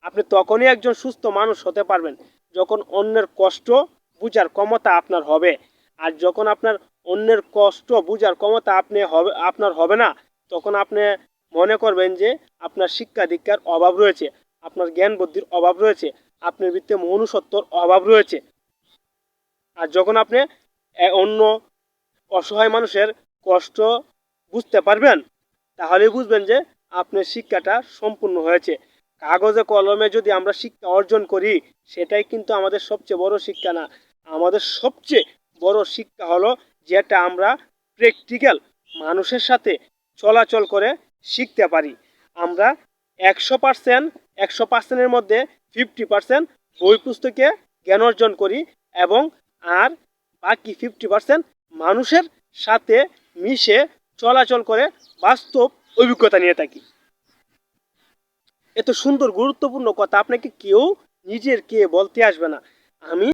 আপনি তখনই একজন সুস্থ মানুষ হতে পারবেন যখন অন্যের কষ্ট বুঝার ক্ষমতা আপনার হবে। আর যখন আপনার অন্যের কষ্ট বুঝার ক্ষমতা আপনার হবে না, তখন আপনি মনে করবেন যে আপনার শিক্ষা দীক্ষার অভাব রয়েছে, আপনার জ্ঞান বুদ্ধির অভাব রয়েছে, আপনার ভিতরে মনুষ্যত্বর অভাব রয়েছে। আর যখন আপনি অন্য অসহায় মানুষের কষ্ট বুঝতে পারবেন, তাহলেই বুঝবেন যে আপনার শিক্ষাটা সম্পূর্ণ হয়েছে। কাগজে কলমে যদি আমরা শিক্ষা অর্জন করি, সেটাই কিন্তু আমাদের সবচেয়ে বড় শিক্ষা না। আমাদের সবচেয়ে বড় শিক্ষা হলো যেটা আমরা প্র্যাকটিক্যাল মানুষের সাথে চলাচল করে শিখতে পারি। আমরা 100%-100%-এর মধ্যে 50% বই পুস্তকে জ্ঞান অর্জন করি, এবং আর বাকি 50% মানুষের সাথে মিশে চলাচল করে বাস্তব অভিজ্ঞতা নিয়ে থাকি। এত সুন্দর গুরুত্বপূর্ণ কথা আপনাকে কেউ নিজের কে বলতে আসবে না। আমি